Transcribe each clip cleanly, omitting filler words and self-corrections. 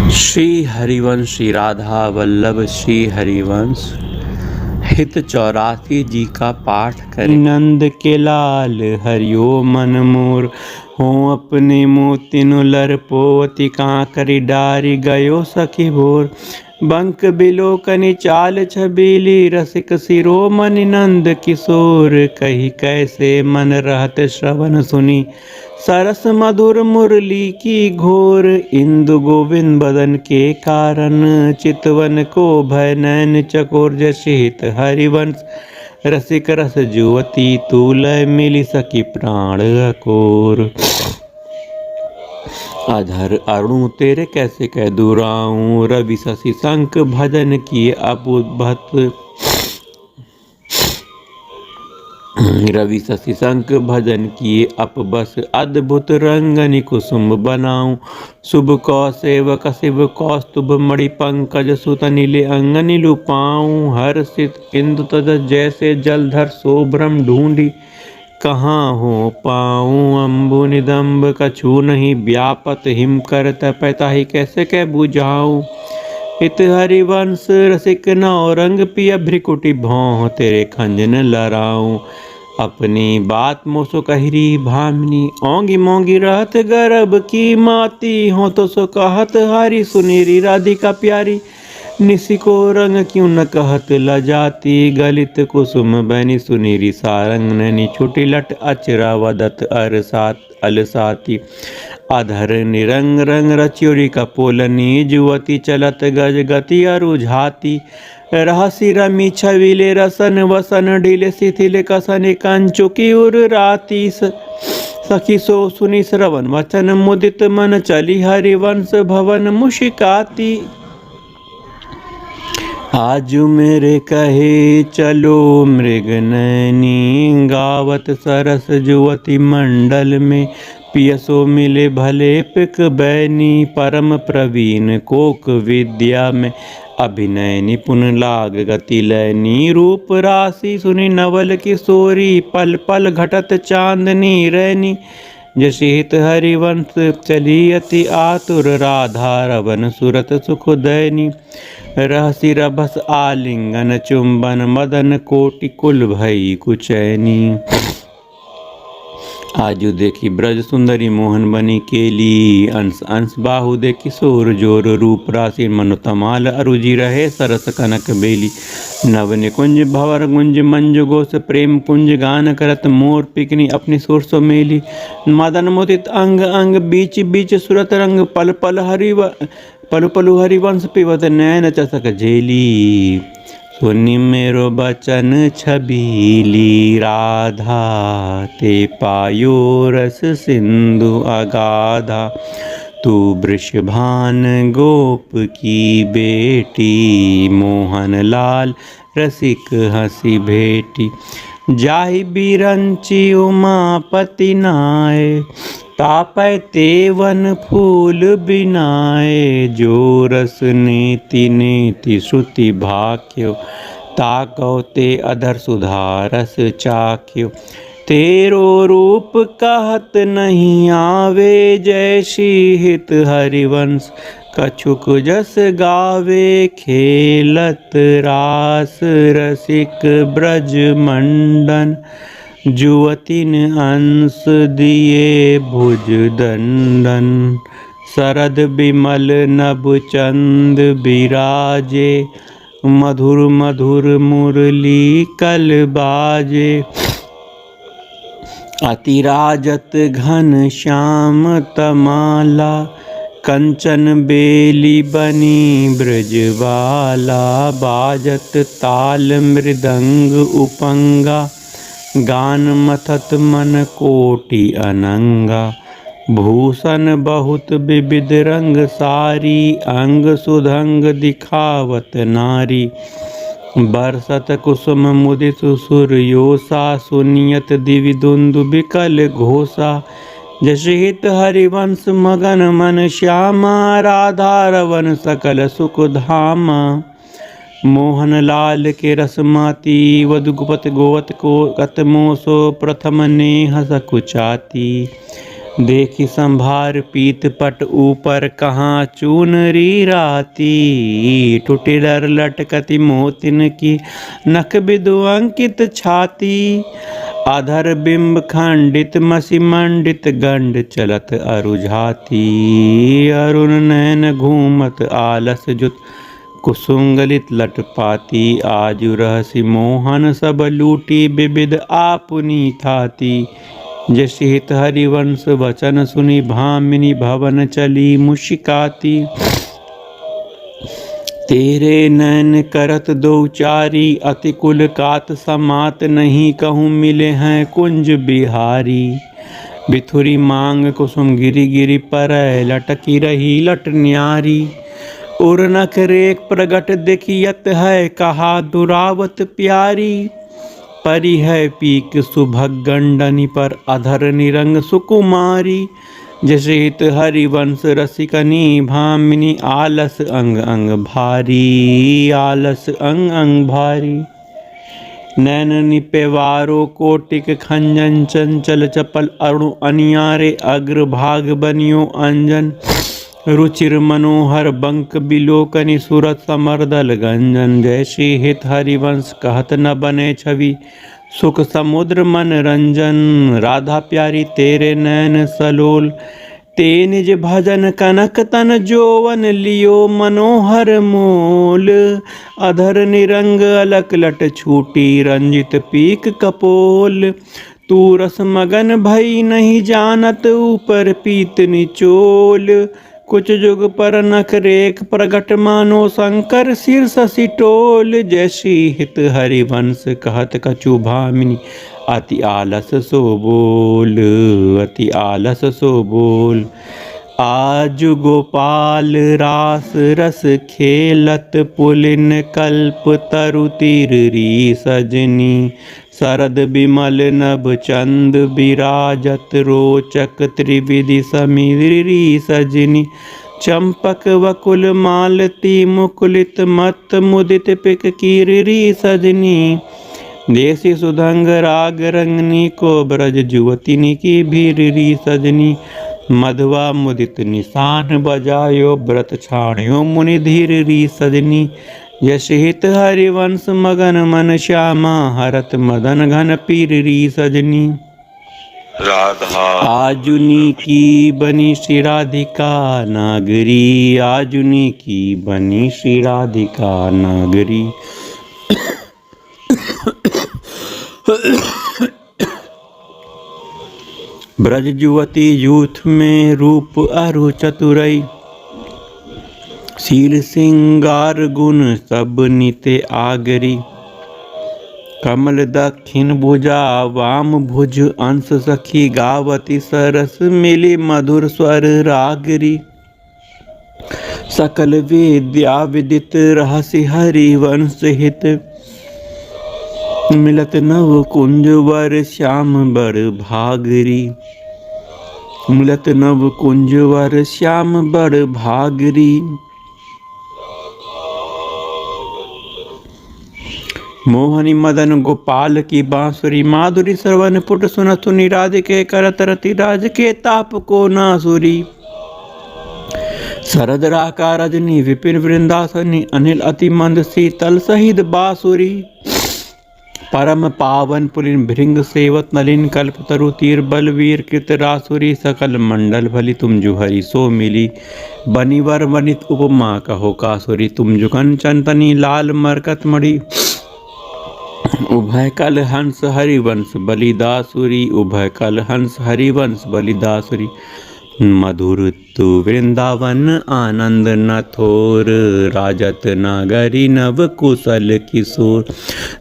श्री हरिवंश श्री राधा वल्लभ श्री हरिवंश हित 84 जी का पाठ करें। नंद के लाल हरियो मन मोर हो अपने मोतिनु लर पोवती कांकरी डारी गयो सखी भोर बंक बिलोकनि चाल छबीली रसिक शिरोमणि नंद किशोर कही कैसे मन रहत श्रवण सुनी सरस मधुर मुरली की घोर इंदु गोविंद बदन के कारण चितवन को भय नैन चकोर जशित हरिवंश रसिक रस जुवती तूल मिली सकी प्राण अकोर। अधर अरुण तेरे कैसे कह दुराऊं रवि शशि शंख भजन किए अबुभत रवि शशि शंख भजन किए अपबस अद्भुत रंगनि कुसुम बनाऊं शुभ कौसेवक शिव कौस्तुभ मणि पंकज सुत नीले अंगनि लुपाऊं हर्षित इंदु तज जैसे जलधर शोभ्रम ढूंढी कहाँ हो पाऊं अम्बु निदम्ब कछु नहीं व्यापत हिम कर तपैताही कैसे कह बुझाऊं इत हरिवंश रसिक नौरंग पिय भ्रिकुटी भौं तेरे खंजन लराऊं अपनी बात मोसो कहरी भामिनी ओंगी मोंगी रहत गर्भ की माती हो तो सो कहत हारी सुनीरी राधिका प्यारी निसी को रंग क्यों न कहत लजाती गलित कुसुम बैनी सुनीरी सारंग नैनी छुटी लट अचरा वदत अरसात अलसाती अधर निरंग रंग रच्योरी कपोलनी जुवती चलत गज गति अरुझाती रहसी रमी छविले रसन वसन ढीले शिथिल कसन कंचुकी उर राती सखी सो सुनी श्रवण वचन मुदित मन चली हरिवंश भवन मुशिकाती आजू मेरे कहे चलो मृग नैनी गावत सरस जुवती मंडल में पियसो मिले भले पिक बैनी परम प्रवीण कोक विद्या में अभिनय निपुण लाग गति लैनी रूप राशि सुनी नवल किशोरी पल पल घटत चांदनी रैनी जशित हरिवंश चली अति आतुर राधा रवन सुरत सुख दैनी रहसी रभस आलिंगन चुंबन मदन कोटि कुल भई कुचैनी आजू देखी ब्रज सुंदरी मोहन बनी केली अंश अंश बाहु दे किशोर जोर रूप राशि मनोतमाल अरुजि रहे सरस कनक बेली नव निकुंज भवर गुंज मंज गोस प्रेम कुंज गान करत मोर पिकनी अपनी सुर सो मेली मदन मोदित अंग अंग बीच बीच सुरत रंग पल पल हरिवंश पिबत नैन चसक झेली सुनि मेरो बचन छबीली राधा ते पायो रस सिंधु अगाधा तू वृषभान गोप की बेटी मोहन लाल रसिक हंसी भेटी जाहि बिरंची उमापति नाय तापै तेवन फूल बिनाए जो रस नीति नीति श्रुति भाक्यो ताकौ ते अधर सुधारस चाख्यो तेरो रूप कहत नहीं आवे जैसी हित हरिवंश कछुक जस गावे खेलत रास रसिक ब्रज मंडन जुवतिन अंश दिए भुज दंडन शरद बिमल नभ चंद बिराजे मधुर मधुर मुरली कल बाजे अतिराजत घन श्याम तमाला कंचन बेली बनी ब्रजवाला बाजत ताल मृदंग उपंगा गान मथत मन कोटि अनंगा भूषण बहुत विविध रंग सारी अंग सुधंग दिखावत नारी बरसत कुसुम मुदित सूर्योषा सुनियत दिवि दुंदु बिकल घोषा जशित हरिवंश मगन मन श्यामा राधा रवन सकल सुख धामा मोहन लाल के रसमाती वधुगुपत गोवत को कतमोसो प्रथम नेह सकुचाती देखी संभार पीत पट ऊपर कहाँ चूनरी राती। टूटी डर लटकती मोतिन की नख बिदु अंकित छाती। अधर बिंब खंडित मसी मंडित गंड चलत अरुझाती। अरुण नैन घूमत आलस जुत कुसुंगलित लटपाती। आजु रहसी मोहन सब लूटी विविध आपुनी थाती। जैसे हित हरिवंश वचन सुनी भामिनी भवन चली मुशिकाती। तेरे नैन करत दो चारी अति कुल कात समात नहीं कहूँ मिले हैं कुंज बिहारी। बिथुरी मांग कुसुम गिरी गिरी पर लटकी रही लट न्यारी। उर्नख रेख प्रगट देखियत है कहा दुरावत प्यारी। परी है पीक सुभगंडनी पर अधर निरंग सुकुमारी। जैसे हित हरिवंश रसिकनी भामिनी आलस अंग अंग भारी। आलस अंग अंग भारी। नैन निपेवारो कोटिक खंजन चंचल चपल अणु अनियारे अग्र भाग बनियो अंजन। रुचिर मनोहर बंक बिलोकनि सूरत समरदल गंजन। जैसी हित हरिवंश कहत न बने छवि सुख समुद्र मन रंजन। राधा प्यारी तेरे नैन सलोल ते निज भजन कनक तन जोवन लियो मनोहर मोल। अधर निरंग अलक लट छूटी रंजित पीक कपोल। तू रस मगन भई नहीं जानत ऊपर पीत निचोल। कुछ जुग पर नख रेख प्रगट मानो शंकर सिर शशि टोल। जैसी हित हरिवंश कहत कछु भामिनी अति आलस सो बोल। अति आलस सो बोल। आज गोपाल रास रस खेलत पुलिन कल्प तरु तीरी सजनी। शरद विमल नभ चंद विराजत रोचक त्रिविधि समीरी सजनी। चंपक वकुल मालती मुकुलित मत मुदित पिक कीरी सजनी। देसी सुधंग राग रंगनी को ब्रज जुवतिनी की भीरी सजनी। मधवा मुदित निशान बजायो व्रत छाणियो मुनि धीरी सजनी। यश हित हरिवंश मगन मन श्यामा हरत मदन घन पीरी सजनी। राधा आजुनी की बनी श्री राधिका नागरी। आजुनी की बनी श्री राधिका नागरी। ब्रज युवती यूथ में रूप अरु चतुरई। शील सिंगार गुण सब निते आगरी। कमल दक्षिण भुजा वाम भुज अंश सखी गावती सरस मिली मधुर स्वर रागरी। सकल विद्या विदित रहसि हरिवंश हित। मिलत नव कुंज वर श्याम बर भागरी। मिलत नव कुंज वर श्याम बर भागरी। मोहनी मदन गोपाल की बांसुरी माधुरी श्रवण पुट सुनत राधिके करत रति राज के ताप को नासुरी। शरद राका रजनी विपिन वृंदासनी अनिल अति मंद शीतल सहित बासुरी। परम पावन पुलिन भृंग सेवत नलिन कल्प तरु तीर बलवीर कृत रासुरी। सकल मंडल भली तुम जुहरी सो मिली। बनिवर वनित उपमा कहो कासुरी। तुम जुकन चंतनी लाल मरकत मणि। उभय कल हंस हरिवंश बलिदासुरी। उभय कल हंस हरिवंश बलिदासुरी। मधुर तु वृंदावन आनंद न थोर। राजत नागरी नव कुशल किशोर।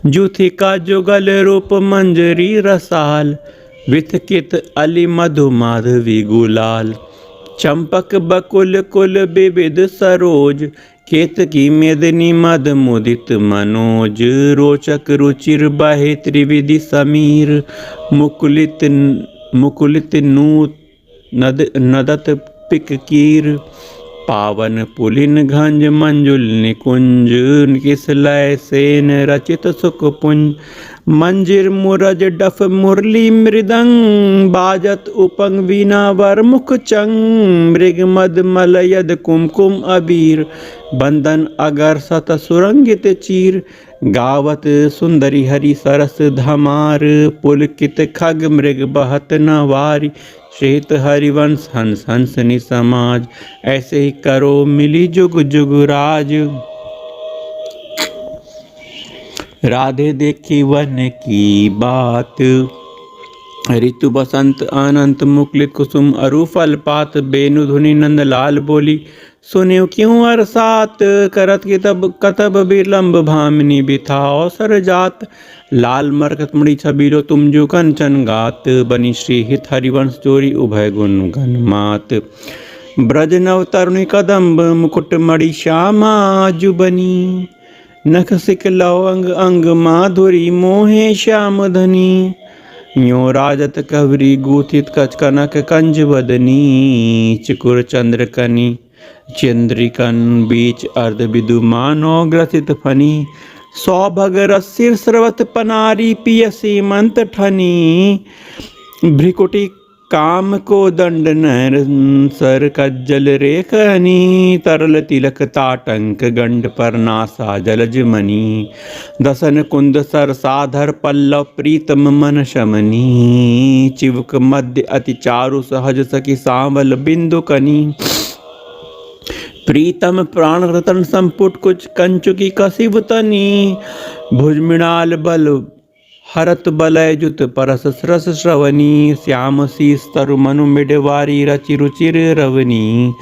जुथिका जुगल रूप मंजरी रसाल। विथकित अली मधु माधवी गुलाल। चंपक बकुल कुल विविध सरोज। केतकी मेदिनी मद मुदित मनोज। रोचक रुचिर बहे त्रिविधि समीर। मुकुलित नूत नदत पिक कीर। पावन पुलिन घंज मंजुल निकुंज, किस लय सेन रचित सुख पुंज। मंजिर मुरज डफ मुरली मृदंग, बाजत उपंग वीणा वर मुख चंग। मृग मद मलयद कुमकुम अबीर, बंदन अगर सत सुरंगित चीर। गावत सुंदरी हरि सरस धमार, पुलकित खग मृग बहत न वारी। श्वेत हरिवंश हंस हंसनी समाज, ऐसे ही करो मिली जुग जुग राज। राधे देखी वन की बात, ऋतु बसंत अनंत मुकुलित कुसुम। अरु फल पात बेनु धुनि नंद लाल बोली। सुनियो क्यों अरसात, करत कतब विलंब। भामिनी बिथा अवसर जात, लाल मरकत मणि छबीलो तुम जो कंचन गात। बनी श्री हित हरिवंश जोरी, उभय गुण गण मात। ब्रज नव तरुणी कदम्ब, मुकुट मणि श्यामा जुबनी। नख सिक लवंग अंग माधुरी, मोहे श्याम धनी। यो राजत कवरी गूथित कच कनक कंज वदनी। चिकुर चंद्रकनी चंद्रिकन, बीच अर्ध विदु मानो ग्रसित फनी। सौभग रसिर स्रवत पनारी, पियसी मंत ठनी। भ्रिकुटी काम को दंड नर, सर कज्जल रेखनी। तरल तिलक ताटंक, गंड पर नासा जलज मणि। दसन कुंद सर साधर, पल्लव प्रीतम मन शमनी। चिवक मध्य अति चारु, सहज सखी सांवल बिंदु कनी। प्रीतम प्राण रतन संपुट, कुछ कंचुकी कसिव तनी। भुज मृणाल बल हरत बलय जुत, परस सरस श्रवणी। श्याम शीस तरु मनु मिडवारी, रचि रुचिर रवनी।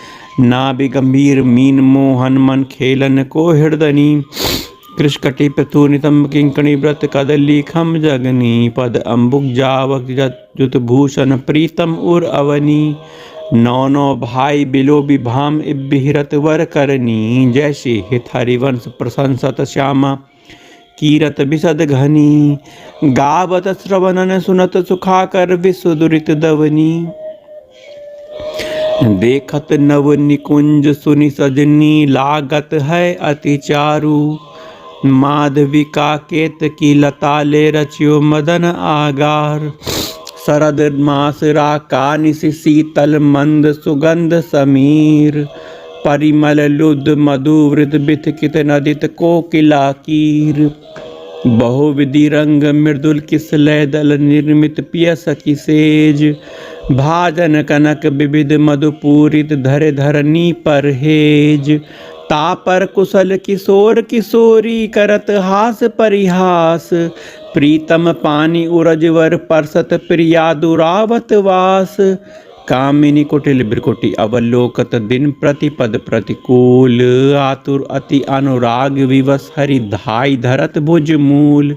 नाभि गंभीर मीन मोहन, मन खेलन को हृदनी। कृष्कटि पृथु नितंब किंकणी, व्रत कदली खम जगनी। पद अम्बुक जावक जुत भूषण, प्रीतम उर अवनी। नौ नौ भाई बिलो विभाम, इब्बिहिरत वर करनी। जैसे हित हरिवंश प्रशंसत श्यामा, कीरत बिसद घनी। गावत श्रवणन सुनत, सुखाकर विश्व दुरित दवनी। देखत नव निकुंज सुनि सजनी, लागत है अति चारु। माधविका केतकी लता, ले रचियो मदन आगार। शरद मास राका निशि, शीतल मंद सुगंध समीर। परिमल लुद मधु वृत, बिथकित नदित कोकिला कीर। बहुविधि रंग मृदुल, किस लय दल निर्मित पियस की सेज। भाजन कनक विविध मधुपूरित, धरे धरनी परहेज। तापर कुशल किशोर किशोरी, करत हास परिहास। प्रीतम पानी उरजवर, परसत प्रिया दुरावत वास। कामिनी कुटिल भ्रिकुटी, अवलोकत दिन प्रतिपद प्रतिकूल। आतुर अति अनुराग विवश, हरि धाई धरत भुज मूल।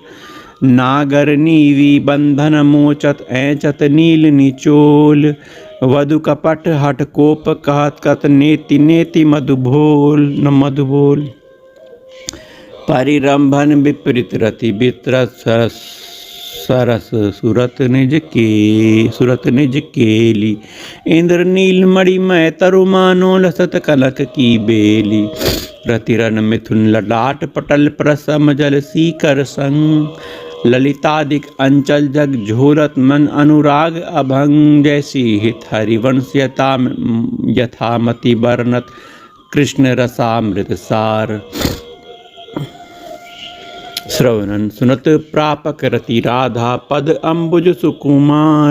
नागर नीवी बंधन मोचत, ऐचत नील निचोल। वधु कपट हट कोप, कहत कत नेति नेति मधुबोल न मधुबोल। परिरंभन विपरीत रति, वितरत सरस सुरत निज केली। इंद्र नील मणिमय तरु, मानो लसत कनक की बेली। रतिरन मिथुन ललाट, पटल प्रसम जल सीकर संग। ललितादिक अंचल जग झोरत, मन अनुराग अभंग। जैसी हित हरिवंश यथामति, वर्णत कृष्ण रसामृत सार। श्रवणन सुनत प्रापक रति, राधा पद अम्बुज सुकुमार।